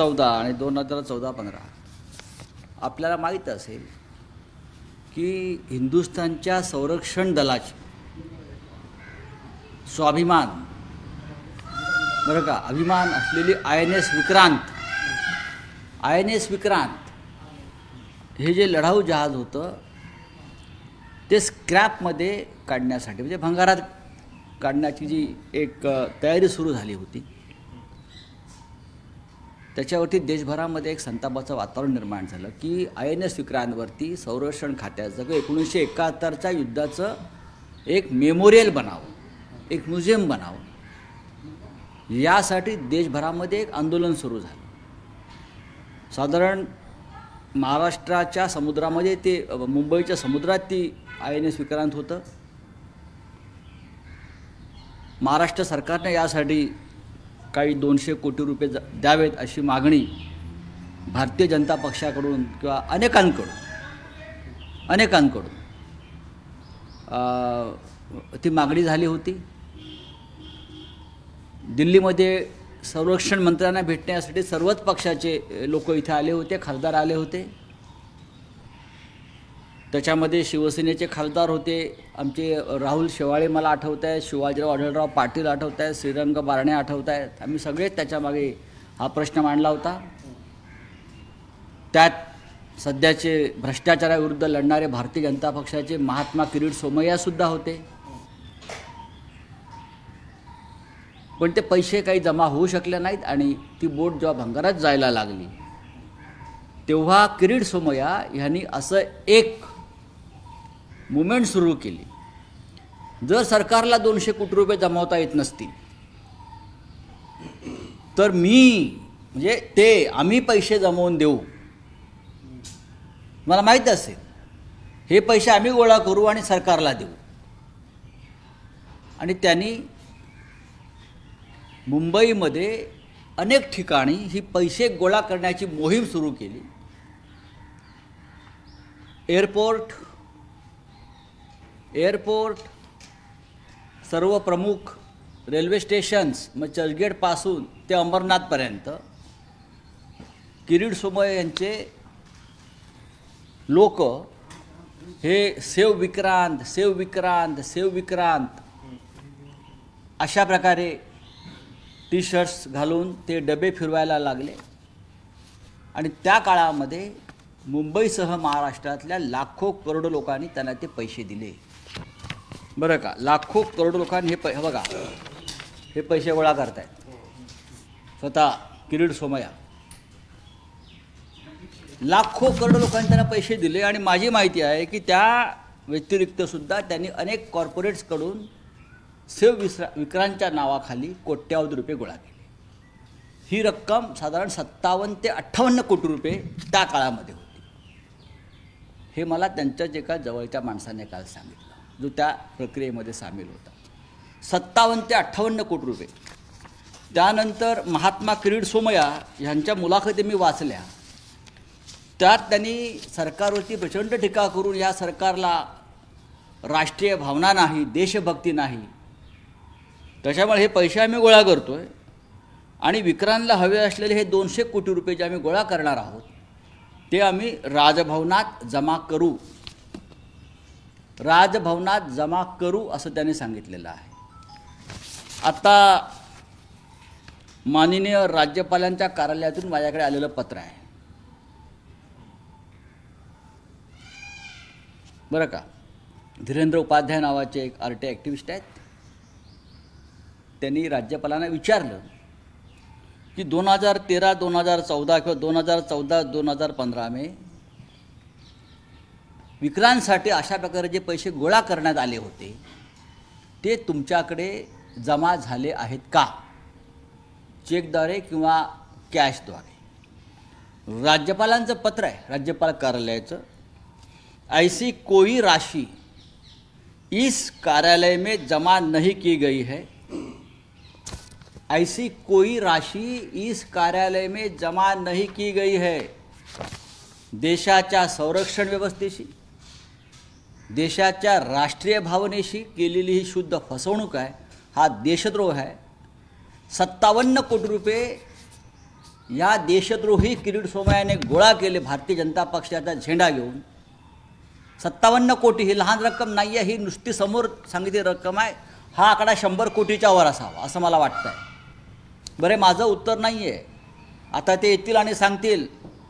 14 आणि 2014-15 आपल्याला माहीत असेल की हिंदुस्थानच्या संरक्षण दलाची स्वाभिमान बरं का अभिमान असलेली INS विक्रांत हे जे लढाऊ जहाज होतं ते स्क्रॅपमध्ये काढण्यासाठी म्हणजे भंगारात काढण्याची जी एक तयारी सुरू झाली होती त्याच्यावरती देशभरामध्ये एक संतापाचं वातावरण निर्माण झालं की INS विक्रांतवरती संरक्षण खात्याचं 1971च्या युद्धाचं एक मेमोरियल बनावं, एक म्युझियम बनावं, यासाठी देशभरामध्ये एक आंदोलन सुरू झालं। साधारण महाराष्ट्राच्या समुद्रामध्ये ते मुंबईच्या समुद्रात ती INS विक्रांत होतं। महाराष्ट्र सरकारने यासाठी काही 200 कोटी रुपये द्यावेत अशी मागणी भारतीय जनता पक्षाकडून किंवा अनेकांकडून ती मागणी झाली होती। दिल्लीमध्ये संरक्षण मंत्र्यांना भेटण्यासाठी सर्वच पक्षाचे लोक इथे आले होते, खासदार आले होते। त्याच्यामध्ये शिवसेनेचे खासदार होते, आमचे राहुल शेवाळे मला आठवत आहे, शिवाजीराव आढळराव पाटील आठवत आहे, श्रीरंग बारणे आठवत आहेत। आम्ही सगळेच त्याच्यामागे हा प्रश्न मांडला होता। त्यात सध्याचे भ्रष्टाचाराविरुद्ध लढणारे भारतीय जनता पक्षाचे महात्मा किरीट सोमय्यासुद्धा होते, पण ते पैसे काही जमा होऊ शकले नाहीत आणि ती बोट जेव्हा भंगारात जायला लागली तेव्हा किरीट सोमय्या यांनी असं एक मुवमेंट सुरू केली, जर सरकारला 200 कोटी रुपये जमावता येत नसतील तर आम्ही पैसे जमवून देऊ। मला माहीत असेल हे पैसे आम्ही गोळा करू आणि सरकारला देऊ। आणि त्यांनी मुंबईमध्ये अनेक ठिकाणी ही पैसे गोळा करण्याची मोहीम सुरू केली। एअरपोर्ट, सर्व प्रमुख रेल्वे स्टेशन्स, मग चर्चगेटपासून ते अंबरनाथपर्यंत किरीट सोमय्या यांचे लोक हे सेव विक्रांत अशा प्रकारे टी-शर्ट्स घालून ते डबे फिरवायला लागले। आणि त्या काळामध्ये मुंबईसह महाराष्ट्रातल्या लाखो करोडो लोकांनी त्यांना ते पैसे दिले, बरं का। लाखो करोडो लोकांनी बघा हे पैसे गोळा करतायत स्वतः किरीट सोमय्या। लाखो करोडो लोकांनी त्यांना पैसे दिले आणि माझी माहिती आहे की त्या व्यतिरिक्त सुद्धा त्यांनी अनेक कॉर्पोरेट्सकडून सेव विक्रांतच्या नावाखाली कोट्यावधी रुपये गोळा केले। ही रक्कम साधारण 57 ते 58 कोटी रुपये त्या काळामध्ये होती। हे मला त्यांच्याच एका जवळच्या माणसाने काल सांगितलं जो त्या प्रक्रियेमध्ये सामील होता। 57 ते 58 कोटी रुपये। त्यानंतर महात्मा किरीट सोमय्या यांच्या मुलाखती मी वाचल्या, त्यात त्यांनी सरकारवरती प्रचंड टीका करून या सरकारला राष्ट्रीय भावना नाही, देशभक्ती नाही, त्याच्यामुळे हे पैसे आम्ही गोळा करतोय आणि विक्रांतला हवे असलेले हे 200 कोटी रुपये जे आम्ही गोळा करणार आहोत ते आम्ही राजभवनात जमा करू असं त्यांनी सांगितलेलं आहे। आता माननीय राज्यपालांच्या कार्यालयातून माझ्याकडे आलेलं पत्र आहे, बरं का। धीरेंद्र उपाध्याय नावाचे एक RTI ॲक्टिव्हिस्ट आहेत, त्यांनी राज्यपालांना विचारलं कि 2013-2014 किंवा 2014-2015 में विक्रांतसाठी अशा प्रकारे जे पैसे गोळा करण्यात आले होते ते तुमच्याकडे जमा झाले आहेत का, चेकद्वारे किंवा कॅशद्वारे। राज्यपालांचं पत्र आहे, राज्यपाल कार्यालयाचं। ऐसी कोई राशि इस कार्यालय में जमा नहीं की गई है, ऐसी कोई राशि इस कार्यालय में जमा नहीं की गई है। देशाच्या संरक्षण व्यवस्थेशी, देशाच्या राष्ट्रीय भावनेशी केलेली ही शुद्ध फसवणूक आहे, हा देशद्रोह आहे। 57 कोटी रुपये या देशद्रोही किरीट सोमय्याने गोळा केले भारतीय जनता पक्षाचा झेंडा घेऊन 57 कोटी ही लहान रक्कम नाही आहे, ही नुसती समोर सांगितली रक्कम आहे. हा आकडा 100 कोटीच्या वर असावा असं मला वाटतं आहे. बरे, माझं उत्तर नाही आहे. आता ते येतील आणि सांगतील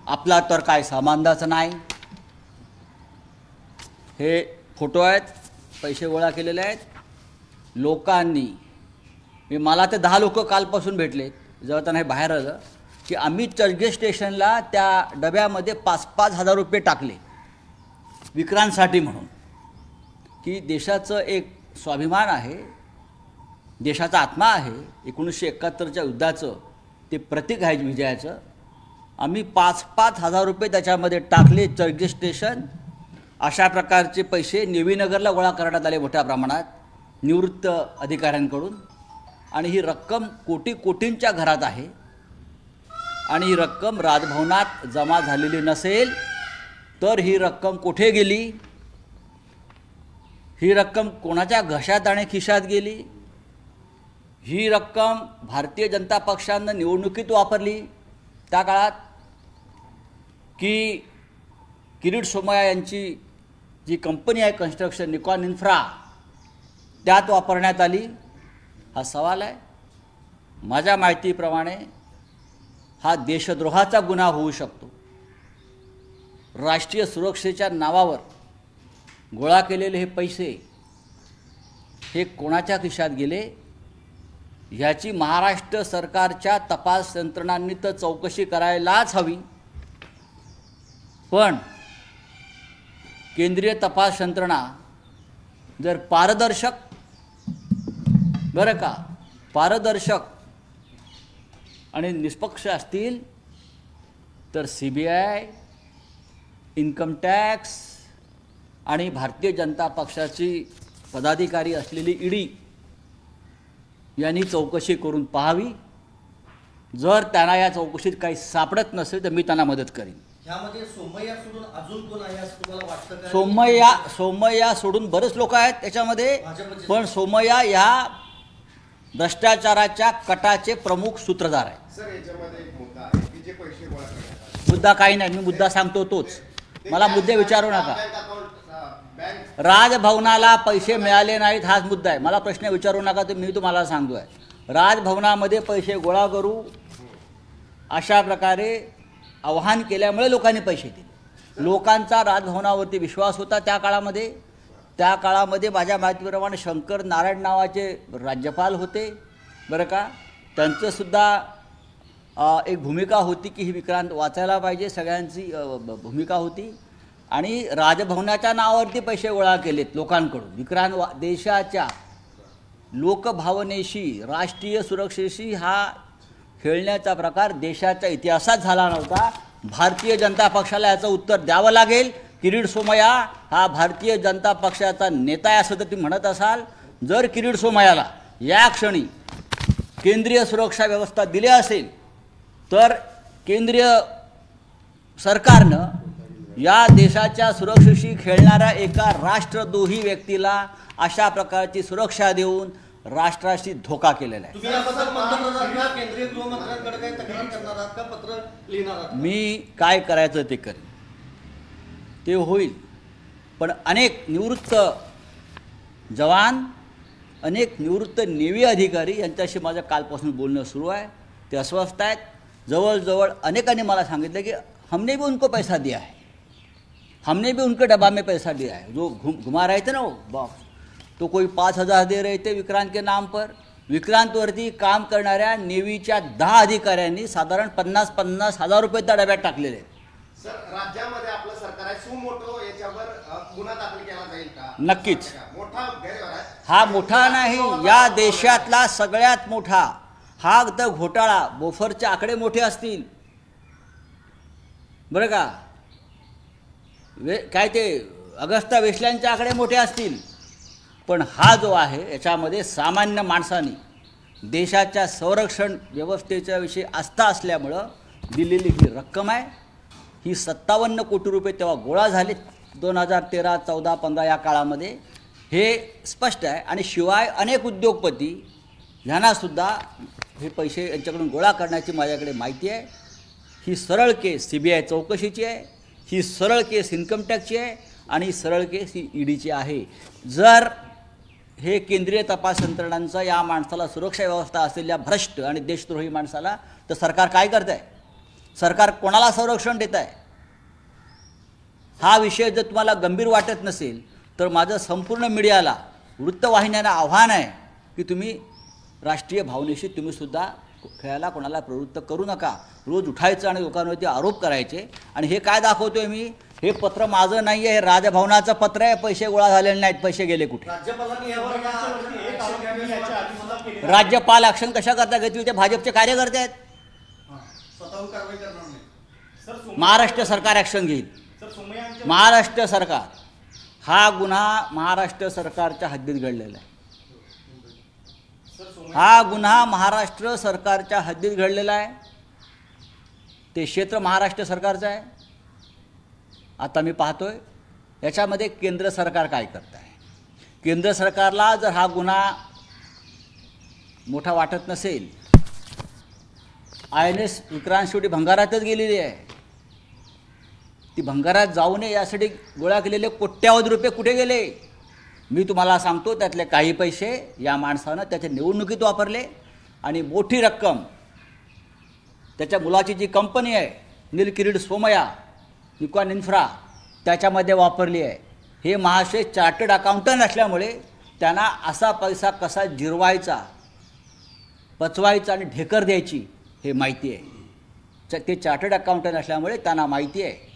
आपला तर काय सामान्याचं नाही. हे फोटो आहेत, पैसे गोळा केलेले आहेत लोकांनी. मला ते 10 लोक कालपासून भेटलेत जेव्हा त्यांना हे बाहेर आलं की आम्ही चर्चगेट स्टेशनला त्या डब्यामध्ये 5-5 हजार रुपये टाकले विक्रांतसाठी म्हणून, की देशाचं एक स्वाभिमान आहे, देशाचा आत्मा आहे. 1971च्या युद्धाचं ते प्रतीक आहे विजयाचं. आम्ही 5-5 हजार रुपये त्याच्यामध्ये टाकले. चर्चगेट स्टेशन अशा प्रकारचे पैसे नेवीनगरला गोळा करण्यात आले मोठ्या प्रमाणात निवृत्त अधिकाऱ्यांकडून. आणि ही रक्कम कोटी कोटींच्या घरात आहे. आणि ही रक्कम राजभवनात जमा झालेली नसेल तर ही रक्कम कुठे गेली, ही रक्कम कोणाच्या घशात आणि खिशात गेली, ही रक्कम भारतीय जनता पक्षानं निवडणुकीत वापरली त्या काळात की किरीट सोमय्या यांची जी कंपनी आहे कन्स्ट्रक्शन निकॉन इन्फ्रा त्यात वापरण्यात आली, हा सवाल आहे. माझ्या माहितीप्रमाणे हा देशद्रोहाचा गुन्हा होऊ शकतो. राष्ट्रीय सुरक्षेच्या नावावर गोळा केलेले हे पैसे हे कोणाच्या खिशात गेले ह्याची महाराष्ट्र सरकारच्या तपास यंत्रणांनी तर चौकशी करायलाच हवी. पण केंद्रीय तपास यंत्रणा जर पारदर्शक, बरं का, पारदर्शक आणि निष्पक्ष असतील तर CBI, इन्कम टॅक्स आणि भारतीय जनता पक्षाची पदाधिकारी असलेली ED यांनी चौकशी करून पाहावी. जर त्यांना या चौकशीत काही सापडत नसेल तर मी त्यांना मदत करीन. यामध्ये सोमय्या सोडून अजून कोण आहे असं तुम्हाला वाटतं का? सोमय्या सोडून बरेच लोक आहेत त्याच्यामध्ये, पण सोमय्या या भ्रष्टाचाराच्या कटाचे प्रमुख सूत्रधार आहे. सर, याच्यामध्ये एक मुद्दा आहे की जे पैसे गोळा करण्यात मुद्दा काही नाही, मी मुद्दा सांगतो तोच. मला मुद्दे विचारू नका. राजभवनाला पैसे मिळाले नाहीत हाच मुद्दा आहे. मला प्रश्न विचारू नका, तर मी तुम्हाला सांगतो आहे राजभवनामध्ये पैसे गोळा करू अशा प्रकारे आवाहन केल्यामुळे लोकांनी पैसे दिले. लोकांचा राजभवनावरती विश्वास होता त्या काळामध्ये. त्या काळामध्ये माझ्या माहितीप्रमाणे शंकर नारायण नावाचे राज्यपाल होते, बरं का. त्यांचंसुद्धा एक भूमिका होती की ही विक्रांत वाचायला पाहिजे, सगळ्यांची भूमिका होती. आणि राजभवनाच्या नावावरती पैसे गोळा केलेत लोकांकडून. विक्रांत देशाच्या लोकभावनेशी, राष्ट्रीय सुरक्षेशी हा खेळण्याचा प्रकार देशाच्या इतिहासात झाला नव्हता. भारतीय जनता पक्षाला याचं उत्तर द्यावं लागेल. किरीट सोमय्या हा भारतीय जनता पक्षाचा नेता आहे असं जर तुम्ही म्हणत असाल, जर किरीट सोमय्याला या क्षणी केंद्रीय सुरक्षा व्यवस्था दिली असेल तर केंद्रीय सरकारनं या देशाच्या सुरक्षेशी खेळणाऱ्या एका राष्ट्रद्रोही व्यक्तीला अशा प्रकारची सुरक्षा देऊन राष्ट्राशी धोका केलेला आहे. तुम्ही याबद्दल मंत्रिमंडळात का केंद्रीय गृहमंत्र्यांकडे काही तक्रार करणार आहात का, पत्र लिहिणार आहात? मी काय करायचं ते करेन, ते होईल. पण अनेक निवृत्त जवान, अनेक निवृत्त नेव्ही अधिकारी यांच्याशी माझं कालपासून बोलणं सुरू आहे. ते अस्वस्थ आहेत. जवळजवळ अनेकांनी मला सांगितलं की हमने भी उनको पैसा दिया है, हमने भी उनके डब्बा में पैसा दिया है. जो घुमा रहे थे ना वो बॉक्स, तो कोई 5,000 दे रहे थे विक्रांत के नाम पर. विक्रांतवरती काम करणाऱ्या नेव्हीच्या 10 अधिकाऱ्यांनी साधारण 50-50 हजार रुपये त्या डब्यात टाकलेले आहेत. सर, राज्यामध्ये आपलं सरकार आहे, सुमोटो याच्यावर गुन्हा दाखल केला जाईल का? नक्कीच. मोठा गैरव्यवहार आहे हा. मोठा नाही, या देशातला सगळ्यात मोठा हा तर घोटाळा. बोफरचे आकडे मोठे असतील, बरं का. काय ते अगस्ता वेस्टलँडचे आकडे मोठे असतील, पण हा जो आहे याच्यामध्ये सामान्य माणसांनी देशाच्या संरक्षण व्यवस्थेच्या विषयी आस्था असल्यामुळं दिलेली ही रक्कम आहे. ही 57 कोटी रुपये तेव्हा गोळा झाले 2013, 14, 15 या काळामध्ये, हे स्पष्ट आहे. आणि शिवाय अनेक उद्योगपती ह्यांनासुद्धा हे पैसे यांच्याकडून गोळा करण्याची माझ्याकडे माहिती आहे. ही सरळ केस CBI चौकशीची आहे, ही सरळ केस इन्कम टॅक्सची आहे आणि ही सरळ केस ही EDची आहे. जर हे केंद्रीय तपास यंत्रणांचा या माणसाला सुरक्षा व्यवस्था असलेल्या भ्रष्ट आणि देशद्रोही माणसाला तर सरकार काय करत आहे? सरकार कोणाला संरक्षण देत आहे? हा विषय जर तुम्हाला गंभीर वाटत नसेल तर माझं संपूर्ण मीडियाला, वृत्तवाहिन्यांना आव्हान आहे की तुम्ही राष्ट्रीय भावनेशी तुम्हीसुद्धा खेळायला कोणाला प्रवृत्त करू नका. रोज उठायचं आणि लोकांवरती आरोप करायचे. आणि हे काय दाखवतोय मी? हे पत्र माझं नाही आहे, हे राजभवनाचं पत्र आहे. पैसे गोळा झालेले नाहीत, पैसे गेले कुठे? राज्यपालांनी यावर एक आरोप घ्यावे याच्या आधी सुद्धा केलेला आहे. राज्यपाल ॲक्शन कशा करता घेतील? ते भाजपचे कार्यकर्ते आहेत. स्वतःहून कारवाई करणार नाही. महाराष्ट्र सरकार ॲक्शन घेईल. महाराष्ट्र सरकार, हा गुन्हा महाराष्ट्र सरकारच्या हद्दीत घडलेला आहे. हा गुन्हा महाराष्ट्र सरकारच्या हद्दीत घडलेला आहे. ते क्षेत्र महाराष्ट्र सरकारचं आहे. आता मी पाहतोय याच्यामध्ये केंद्र सरकार काय करत आहे. केंद्र सरकारला जर हा गुन्हा मोठा वाटत नसेल, INS विक्रांत शेवटी भंगारातच गेलेली आहे. ती भंगारात जाऊ नये यासाठी गोळा केलेले कोट्यावधी रुपये कुठे गेले? मी तुम्हाला सांगतो, त्यातले काही पैसे या माणसानं त्याच्या निवडणुकीत वापरले आणि मोठी रक्कम त्याच्या मुलाची जी कंपनी आहे नीलकिरीट सोमया निकॉन इन्फ्रा त्याच्यामध्ये वापरली आहे. हे महाशय चार्टर्ड अकाउंटंट असल्यामुळे त्यांना असा पैसा कसा जिरवायचा, पचवायचा आणि ढेकर द्यायची हे माहिती आहे. ते चार्टर्ड अकाउंटंट असल्यामुळे त्यांना माहिती आहे.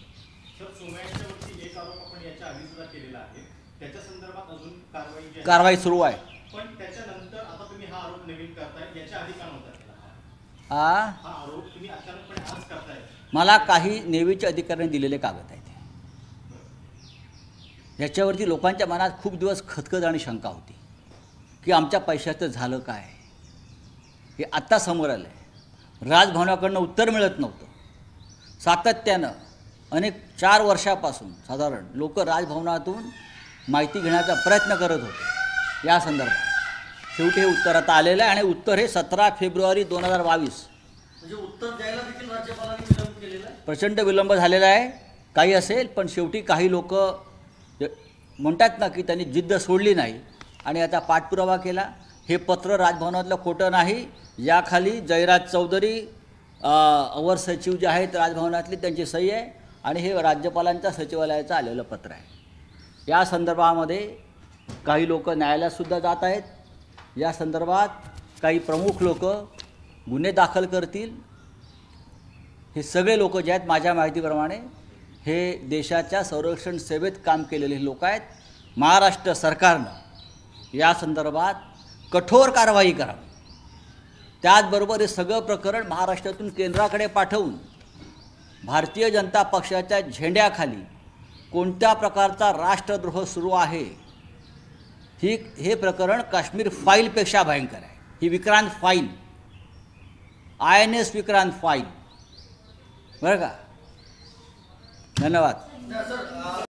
एक आरोप आपण याच्या आधी सुद्धा केलेला आहे. त्याच्या संदर्भात अजून कारवाई सुरू आहे. पण त्याच्यानंतर आता तुम्ही हा आरोप नवीन करताय, याच्या आधी का नव्हता? हा आरोप तुम्ही अचानकपणे आज करताय. मला काही नेव्हीच्या अधिकाऱ्यांनी दिलेले कागद आहेत. याच्यावरती लोकांच्या मनात खूप दिवस खदखद आणि शंका होती की आमच्या पैशाचं झालं काय. हे आत्ता समोर आलं आहे. राजभवनाकडनं उत्तर मिळत नव्हतं. सातत्यानं अनेक 4 वर्षापासून साधारण लोक राजभवनातून माहिती घेण्याचा प्रयत्न करत होते या संदर्भात. शेवटी हे उत्तर आता आलेलं आहे आणि उत्तर हे 17 फेब्रुवारी 2022. म्हणजे उत्तर द्यायला देखील राज्यपालांनी विलंब केलेला आहे. प्रचंड विलंब झालेला आहे. काही असेल पण शेवटी काही लोक म्हणतात ना की त्यांनी जिद्द सोडली नाही आणि आता पाठपुरावा केला. हे पत्र राजभवनातलं खोटं नाही. याखाली जयराज चौधरी अवर सचिव जे आहेत राजभवनातली त्यांची सही आहे आणि हे राज्यपालांच्या सचिवालयाचं आलेलं पत्र आहे. या संदर्भामध्ये काही लोक न्यायालयातसुद्धा जात आहेत. या संदर्भात काही प्रमुख लोक गुन्हे दाखल करतील. हे सगळे लोक जे आहेत माझ्या माहितीप्रमाणे हे देशाच्या संरक्षण सेवेत काम केलेले लोक आहेत. महाराष्ट्र सरकारनं या संदर्भात कठोर कारवाई करावी. त्याचबरोबर हे सगळं प्रकरण महाराष्ट्रातून केंद्राकडे पाठवून भारतीय जनता पक्षाच्या झेंड्याखाली कोणत्या प्रकारचा राष्ट्रद्रोह सुरू आहे हे प्रकरण काश्मीर फाईलपेक्षा भयंकर आहे. ही Vikrant file, INS Vikrant file, बरं का. धन्यवाद.